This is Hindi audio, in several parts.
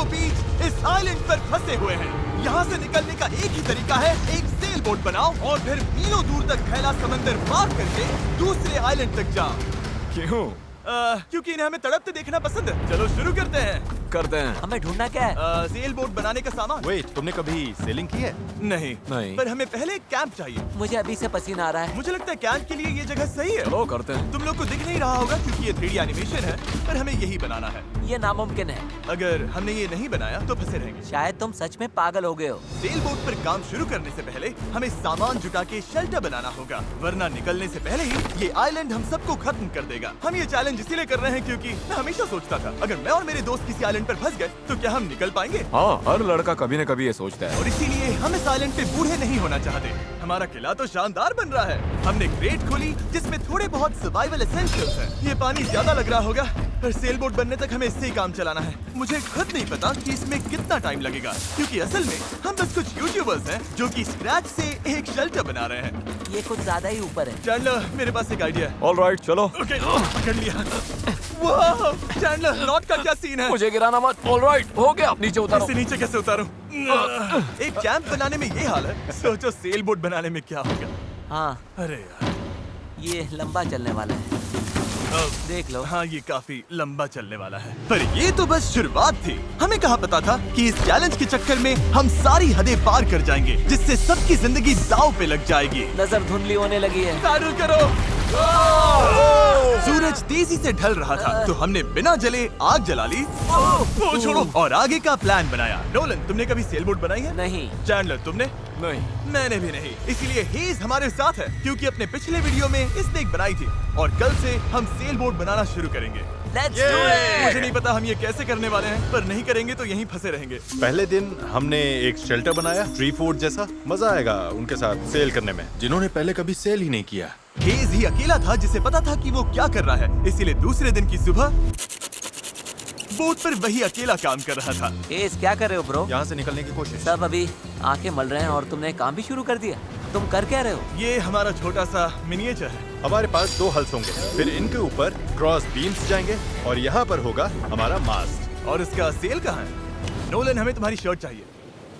बीचों बीच इस आइलैंड पर फंसे हुए हैं। यहाँ से निकलने का एक ही तरीका है, एक सेल बोट बनाओ और फिर मीलों दूर तक फैला समंदर पार करके दूसरे आइलैंड तक जाओ। क्यों? क्योंकि इन्हें हमें तड़पते देखना पसंद है। चलो शुरू करते हैं। हमें ढूंढना क्या है? सेल बोट बनाने का सामान। वेट, तुमने कभी सेलिंग की है? नहीं नहीं। पर हमें पहले एक कैंप चाहिए। मुझे अभी से पसीना आ रहा है। मुझे लगता है कैंप के लिए ये जगह सही है। चलो करते हैं। तुम लोग को दिख नहीं रहा होगा क्योंकि ये 3D एनिमेशन है, पर हमें यही बनाना है। ये नामुमकिन है। अगर हमने ये नहीं बनाया तो फंसे रहेंगे। शायद तुम सच में पागल हो गए हो। सेल बोट पर काम शुरू करने से पहले हमें सामान जुटा के शेल्टर बनाना होगा, वरना निकलने से पहले ही ये आइलैंड हम सबको खत्म कर देगा। हम ये चैलेंज इसीलिए कर रहे हैं क्योंकि मैं हमेशा सोचता था अगर मैं और मेरे दोस्त किसी आइलैंड पर फंस गए तो क्या हम निकल पाएंगे? हाँ, हर लड़का कभी न कभी ये सोचता है। और इसीलिए हम इस आइलैंड पे बूढ़े नहीं होना चाहते। हमारा किला तो शानदार बन रहा है। हमने क्रेट खोली जिसमें थोड़े बहुत सर्वाइवल एसेंशियल्स हैं। ये पानी ज्यादा लग रहा होगा, पर सेल बोट बनने तक हमें इससे ही काम चलाना है। मुझे खुद नहीं पता कि इसमें कितना टाइम लगेगा, क्योंकि असल में हम बस कुछ यूट्यूबर्स हैं जो कि स्क्रैच से एक शेल्टर बना रहे हैं। ये कुछ ज्यादा ही ऊपर है। चैंडलर, मेरे पास एक आइडिया है। ऑलराइट, चलो। ओके, पकड़ लिया। वाह, चैंडलर, नॉट का क्या सीन है? मुझे गिराना मत। ऑलराइट, हो गया, नीचे उतारो। इससे नीचे कैसे उतारूं? एक कैंप बनाने में ये हाल है, सोचो सेल बोट बनाने में क्या होगा। हाँ, अरे यार, ये लंबा चलने वाला है। देख लो। हाँ, ये काफी लंबा चलने वाला है। पर ये तो बस शुरुआत थी। हमें कहाँ पता था कि इस चैलेंज के चक्कर में हम सारी हदें पार कर जाएंगे, जिससे सबकी जिंदगी दांव पे लग जाएगी। नजर धुंधली होने लगी है। पैडल करो। सूरज तेजी से ढल रहा था, तो हमने बिना जले आग जला ली। वो छोड़ो, और आगे का प्लान बनाया। नोलन, तुमने कभी सेल बोट बनाई है? नहीं। चैंडलर, तुमने? नहीं। मैंने भी नहीं। इसीलिए हेज हमारे साथ है, क्योंकि अपने पिछले वीडियो में इसने एक बनाई थी, और कल से हम सेल बोट बनाना शुरू करेंगे। Let's do it! मुझे नहीं पता हम ये कैसे करने वाले हैं, पर नहीं करेंगे तो यहीं फंसे रहेंगे। पहले दिन हमने एक शेल्टर बनाया, ट्री फोर्ट जैसा। मजा आएगा उनके साथ सेल करने में, जिन्होंने पहले कभी सेल ही नहीं किया। हेज ही अकेला था जिसे पता था कि वो क्या कर रहा है, इसीलिए दूसरे दिन की सुबह बोट पर वही अकेला काम कर रहा था। एस, क्या कर रहे हो ब्रो? यहाँ से निकलने की कोशिश। सब अभी आंखें मल रहे हैं और तुमने काम भी शुरू कर दिया। तुम कर क्या रहे हो? ये हमारा छोटा सा मिनिएचर है। हमारे पास 2 हल्स होंगे, फिर इनके ऊपर क्रॉस बीम्स जाएंगे और यहाँ पर होगा हमारा मास्ट। और इसका सेल कहाँ है? नोलन, हमें तुम्हारी शर्ट चाहिए।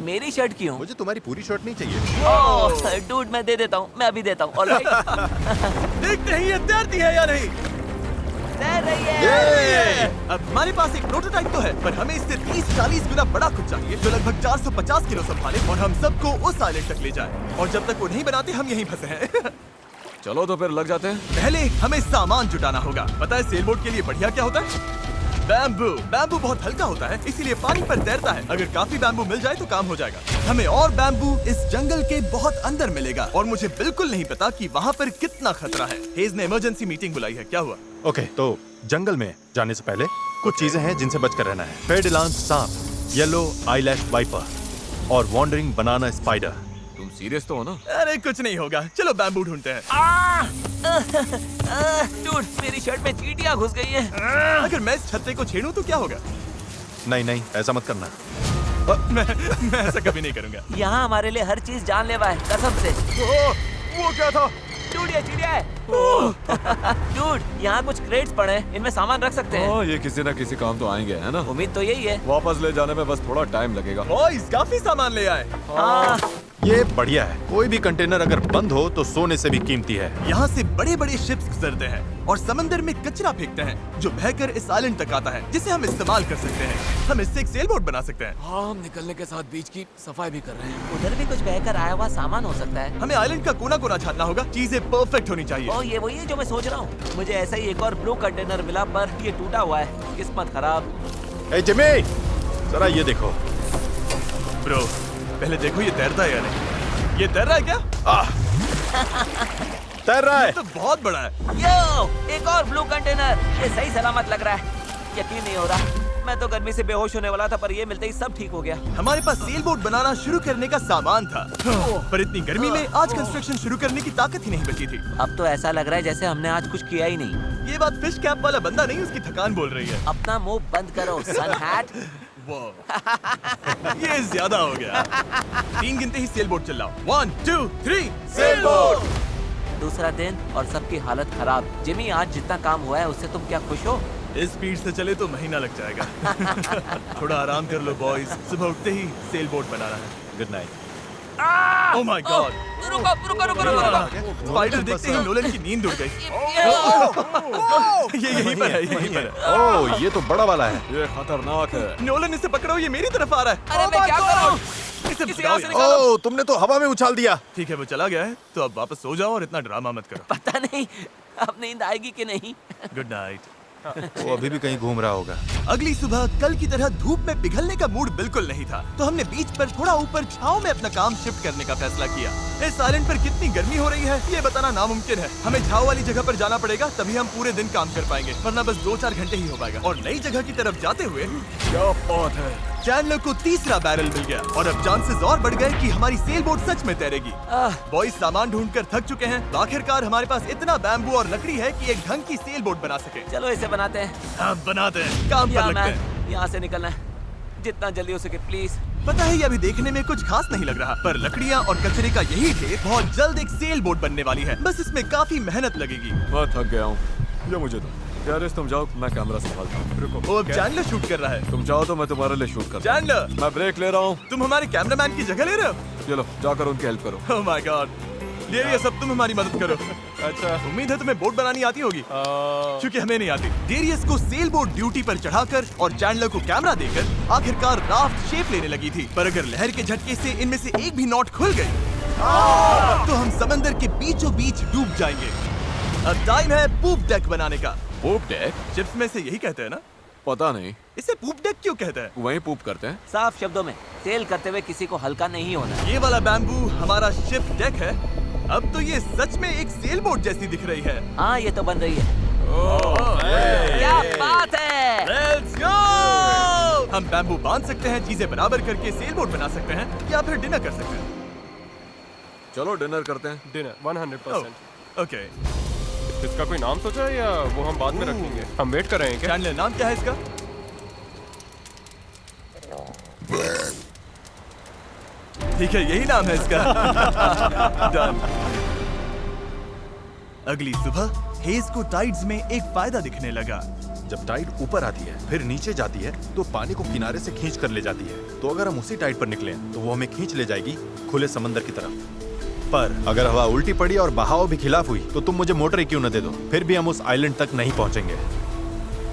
मेरी शर्ट क्यों? मुझे तुम्हारी पूरी शर्ट नहीं चाहिए। डूड, मैं दे देता हूँ, मैं अभी देता हूँ। ऑलराइट। देखते हैं ये तैरती है या नहीं। तैर रही है। अब हमारे पास एक प्रोटोटाइप तो है, पर हमें इससे 30-40 गुना बड़ा कुछ चाहिए, जो लगभग 450 किलो संभाले और हम सबको उस आइलैंड तक ले जाए। और जब तक वो नहीं बनाते, हम यहीं फंसे हैं। चलो तो फिर लग जाते हैं। पहले हमें सामान जुटाना होगा। पता है सेल बोट के लिए बढ़िया क्या होता है? बैम्बू। बैम्बू बहुत हल्का होता है, इसीलिए पानी पर तैरता है। अगर काफी बैम्बू मिल जाए तो काम हो जाएगा। हमें और बैम्बू इस जंगल के बहुत अंदर मिलेगा, और मुझे बिल्कुल नहीं पता कि वहाँ पर कितना खतरा है। हेज ने इमरजेंसी मीटिंग बुलाई है। क्या हुआ? ओके, तो जंगल में जाने से पहले कुछ चीजें हैं जिनसे बचकर रहना है। फेडिलांस सांप, येलो आईलैश वाइपर और वॉन्डरिंग बनाना स्पाइडर। तुम सीरियस तो हो ना? अरे कुछ नहीं होगा, चलो बैम्बू ढूंढते हैं। डूड, मेरी शर्ट में चींटियां घुस गई हैं। अगर मैं इस छत्ते को छेड़ूं तो क्या होगा? नहीं नहीं, ऐसा मत करना। मैं ऐसा कभी नहीं करूंगा। यहाँ हमारे लिए हर चीज जानलेवा है, कसम से। वो क्या था? डूड, ये चिड़िया है। डूड, यहाँ कुछ क्रेट्स पड़े हैं, इनमें सामान रख सकते हैं। हाँ, ये किसी न किसी काम तो आएंगे, है ना? उम्मीद तो यही है। वापस ले जाने में बस थोड़ा टाइम लगेगा। बॉयज, काफी सामान ले आए। हाँ। ये बढ़िया है। कोई भी कंटेनर अगर बंद हो तो सोने से भी कीमती है। यहाँ से बड़े बड़े शिप्स गुजरते हैं और समंदर में कचरा फेंकते हैं, जो बहकर इस आइलैंड तक आता है, जिसे हम इस्तेमाल कर सकते हैं। हम इससे एक सेल बोट बना सकते हैं। हाँ, हम निकलने के साथ बीच की सफाई भी कर रहे हैं। उधर भी कुछ बहकर आया हुआ सामान हो सकता है। हमें आइलैंड का कोना कोना छानना होगा, चीजें परफेक्ट होनी चाहिए। ओ, ये वही है जो मैं सोच रहा हूँ। मुझे ऐसा ही एक और ब्लू कंटेनर मिला, पर ये टूटा हुआ है। किस्मत खराब। ए जिमी, जरा ये देखो। ब्रो, पहले देखो ये तैरता है या नहीं। ये तैर रहा है क्या? तैर रहा है। तो बहुत बड़ा है। यो, एक और ब्लू कंटेनर। ये सही सलामत लग रहा है। यकीन नहीं हो रहा। मैं तो गर्मी से बेहोश होने वाला था, पर ये मिलते ही सब ठीक हो गया। हमारे पास सेल बोट बनाना शुरू करने का सामान था, पर इतनी गर्मी में आज कंस्ट्रक्शन शुरू करने की ताकत ही नहीं बची थी। अब तो ऐसा लग रहा है जैसे हमने आज कुछ किया ही नहीं। ये बात फिश कैप वाला बंदा नहीं, उसकी थकान बोल रही है। अपना मुंह बंद करो, सन हैट। ये ज्यादा हो गया। 3 गिनते ही सेल बोट चलाओ। 1, 2, 3, सेल बोट। दूसरा दिन और सबकी हालत खराब। जिमी, आज जितना काम हुआ है उससे तुम क्या खुश हो? इस स्पीड से चले तो महीना लग जाएगा। थोड़ा आराम कर लो बॉयज, सुबह उठते ही सेल बोट बनाना है। Good night. Oh my God, रुको रुको रुको रुको। स्पाइडर देखते ही नोलन की नींद उड़ गई। ये यहीं पर है, यहीं पर है। ओह, ये तो बड़ा वाला है। ये खतरनाक है। नोलन इसे पकड़ो, ये मेरी तरफ आ रहा है। अरे मैं क्या करूं? इसे किसी भगाओ और से यार। निकालो। ओह, तुमने तो हवा में उछाल दिया। ठीक है, वो चला गया है, तो अब वापस सो जाओ और इतना ड्रामा मत करो। पता नहीं अब नींद आएगी कि नहीं। Good night. वो अभी भी कहीं घूम रहा होगा। अगली सुबह कल की तरह धूप में पिघलने का मूड बिल्कुल नहीं था, तो हमने बीच पर थोड़ा ऊपर छांव में अपना काम शिफ्ट करने का फैसला किया। इस आइलैंड पर कितनी गर्मी हो रही है ये बताना नामुमकिन है। हमें छांव वाली जगह पर जाना पड़ेगा, तभी हम पूरे दिन काम कर पाएंगे, वरना बस 2-4 घंटे ही हो पाएगा। और नई जगह की तरफ जाते हुए क्या बात है। चैंडलर को तीसरा बैरल मिल गया और अब चांसेस और बढ़ गए कि हमारी सेल बोट सच में तैरेगी। बॉयज सामान ढूंढकर थक चुके हैं, तो आखिरकार हमारे पास इतना बैम्बू और लकड़ी है कि एक ढंग की सेल बोट बना सके। चलो इसे बनाते हैं। अब बनाते हैं, काम पर या लगते हैं। मैन, यहाँ से निकलना है जितना जल्दी हो सके प्लीज। पता है ये अभी देखने में कुछ खास नहीं लग रहा, पर लकड़ियाँ और कचरे का यही ढेर बहुत जल्द एक सेल बोट बनने वाली है। बस इसमें काफी मेहनत लगेगी। मैं थक गया हूँ, ये मुझे दो। गैरेज तुम जाओ, मैं कैमरा संभालता हूँ। रुको, वो अब चैंडलर शूट कर रहा है। तुम जाओ तो मैं तुम्हारे लिए शूट करता चैंडलर, हूँ। मैं ब्रेक ले रहा हूँ। तुम हमारे कैमरामैन की जगह ले रहे हो? चलो जाकर उनकी हेल्प करो। ओह माय गॉड, डेरियस अब तुम हमारी मदद करो। अच्छा उम्मीद है तुम्हें बोट बनानी आती होगी, क्योंकि हमें नहीं आती। डेरियस को सेल बोट ड्यूटी पर चढ़ाकर और चैंडलर को कैमरा देकर आखिरकार राफ्ट शेप लेने लगी थी, पर अगर लहर के झटके से इनमें से एक भी नॉट खुल गई तो हम समंदर के बीचों बीच डूब जाएंगे। अब टाइम है पूप डेक बनाने का। पूप डेक? शिप्स में से यही कहते हैं ना? पता नहीं, इसे पूप डेक क्यों कहते हैं? वहीं पूप करते हैं। साफ शब्दों में सेल करते हुए किसी को हल्का नहीं होना। ये वाला बैम्बू हमारा शिप डेक है। अब तो ये सच में एक सेल बोट जैसी दिख रही है। हाँ ये तो बन रही है। क्या बात है। Let's go! हम बैम्बू बांध सकते हैं, चीजें बराबर करके सेल बोट बना सकते हैं, या फिर डिनर कर सकते हैं। चलो डिनर करते हैं। डिनर 100%। ओके, इसका कोई नाम सोचा है या वो हम बाद में रखेंगे? हम वेट कर रहे हैं क्या? चैंडलर नाम क्या है इसका? ठीक है, यही नाम है इसका। Done. अगली सुबह हेज को टाइड्स में एक फायदा दिखने लगा। जब टाइड ऊपर आती है फिर नीचे जाती है तो पानी को किनारे से खींच कर ले जाती है। तो अगर हम उसी टाइड पर निकलें तो वो हमें खींच ले जाएगी खुले समंदर की तरफ। पर अगर हवा उल्टी पड़ी और बहाव भी खिलाफ हुई तो तुम मुझे मोटर ही क्यों न दे दो, फिर भी हम उस आइलैंड तक नहीं पहुंचेंगे।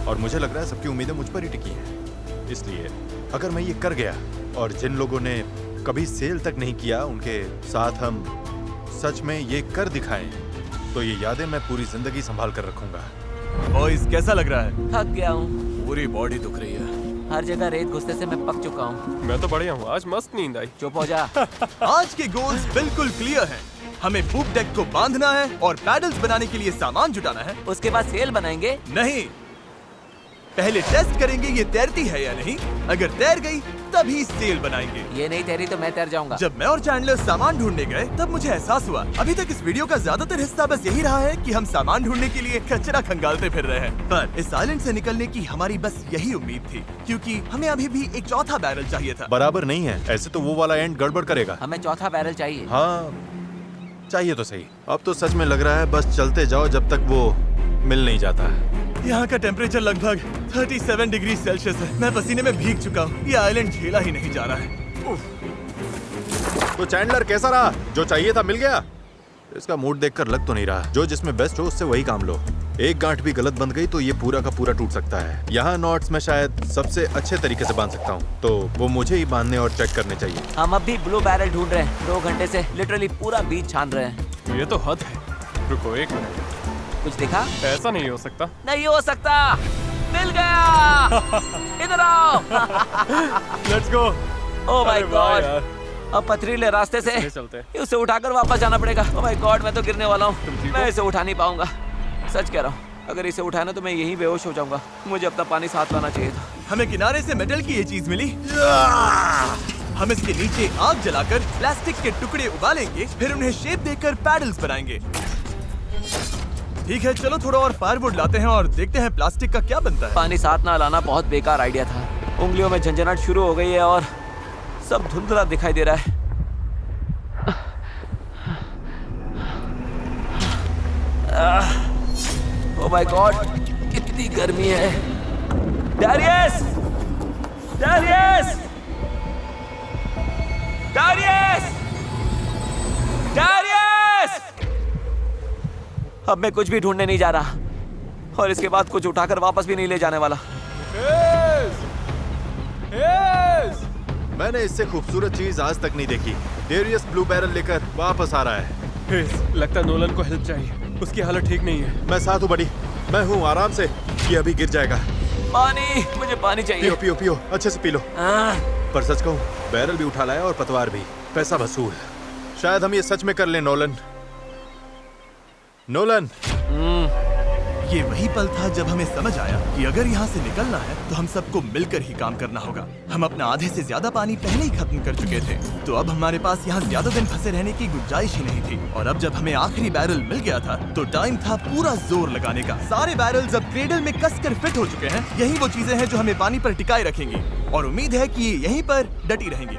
और मुझे लग रहा है सबकी उम्मीदें मुझ पर ही टिकी हैं। इसलिए अगर मैं ये कर गया और जिन लोगों ने कभी सेल तक नहीं किया उनके साथ हम सच में ये कर दिखाएं, तो ये यादें मैं पूरी जिंदगी संभाल कर रखूंगा। बॉयज कैसा लग रहा है? थक गया हूँ, पूरी बॉडी दुख रही है। हर जगह रेत घुसने से मैं पक चुका हूँ। मैं तो बढ़िया हूँ, आज मस्त नींद आई। चुप हो जा। आज के गोल्स बिल्कुल क्लियर हैं। हमें पूप डेक को बांधना है और पैडल्स बनाने के लिए सामान जुटाना है। उसके बाद सेल बनाएंगे। नहीं, पहले टेस्ट करेंगे ये तैरती है या नहीं। अगर तैर गई तभी सेल बनाएंगे। ये नहीं तैरी तो मैं तैर जाऊंगा। जब मैं और चैंडलर सामान ढूंढने गए तब मुझे एहसास हुआ अभी तक इस वीडियो का ज्यादातर हिस्सा बस यही रहा है कि हम सामान ढूंढने के लिए कचरा खंगालते फिर रहे हैं। पर इस आइलैंड से निकलने की हमारी बस यही उम्मीद थी, क्योंकि हमें अभी भी एक चौथा बैरल चाहिए था। बराबर नहीं है, ऐसे तो वो वाला एंड गड़बड़ करेगा। हमें चौथा बैरल चाहिए। हाँ चाहिए तो सही। अब तो सच में लग रहा है बस चलते जाओ जब तक वो मिल नहीं जाता। यहाँ का टेम्परेचर लगभग 37 डिग्री सेल्सियस है। मैं पसीने में भीग चुका हूँ। ये आइलैंड झेला ही नहीं जा रहा है। तो चैंडलर कैसा रहा? जो चाहिए था मिल गया? इसका मूड देखकर लग तो नहीं रहा। जो जिसमें बेस्ट हो उससे वही काम लो। एक गांठ भी गलत बंध गई तो ये पूरा का पूरा टूट सकता है। यहाँ नॉट्स में शायद सबसे अच्छे तरीके से बांध सकता हूँ, तो वो मुझे ही बांधने और चेक करने चाहिए। हम अब भी ब्लू बैरल ढूंढ रहे हैं। 2 घंटे से लिटरली पूरा बीच छान रहे हैं। ये तो हद है। रुको 1 मिनट, कुछ दिखा? ऐसा नहीं हो सकता। नहीं हो सकता। मिल गया। इधर आओ। Let's go. ओह माय अरे वाह गॉड। यार। अब पथरीले रास्ते से चले चलते हैं। उसे उठाकर वापस जाना पड़ेगा। ओह माय गॉड, मैं तो गिरने वाला हूँ। तुम ठीक मैं हो? इसे उठा नहीं पाऊंगा। सच कह रहा हूँ, अगर इसे उठाना तो मैं यहीं बेहोश हो जाऊंगा। मुझे अपना पानी साथ लाना चाहिए था। हमें किनारे से मेटल की ये चीज मिली। हम इसके नीचे आग जलाकर प्लास्टिक के टुकड़े उबालेंगे, फिर उन्हें शेप देकर पैडल्स बनाएंगे। ठीक है, चलो थोड़ा और फायरवुड लाते हैं और देखते हैं प्लास्टिक का क्या बनता है। पानी साथ ना लाना बहुत बेकार आइडिया था। उंगलियों में झंझनाहट शुरू हो गई है और सब धुंधला दिखाई दे रहा है। ओह माय गॉड, कितनी गर्मी है। डैरियस! डैरियस! डैरियस! डैरियस! अब मैं कुछ भी ढूंढने नहीं जा रहा और इसके बाद कुछ उठाकर वापस भी नहीं ले जाने वाला। मैंने इससे खूबसूरत चीज आज तक नहीं देखी। डेरियस ब्लू बैरल लेकर वापस आ रहा है। लगता है नोलन को हेल्प चाहिए, उसकी हालत ठीक नहीं है। मैं साथ हूँ बड़ी, मैं हूँ, आराम से। ये अभी गिर जाएगा। पानी, मुझे पानी चाहिए। पियो पियो पियो, अच्छे से पी लो। पर सच कहूँ, बैरल भी उठा लाया और पतवार भी। पैसा वसूल। शायद हम ये सच में कर लें नोलन। नोलन, ये वही पल था जब हमें समझ आया कि अगर यहाँ से निकलना है तो हम सबको मिलकर ही काम करना होगा। हम अपना आधे से ज्यादा पानी पहले ही खत्म कर चुके थे, तो अब हमारे पास यहाँ ज्यादा दिन फंसे रहने की गुंजाइश ही नहीं थी। और अब जब हमें आखिरी बैरल मिल गया था तो टाइम था पूरा जोर लगाने का। सारे बैरल्स अब क्रेडल में कसकर फिट हो चुके हैं। यही वो चीजें हैं जो हमें पानी पर टिकाए रखेंगी और उम्मीद है कि ये यहीं पर डटी रहेंगी।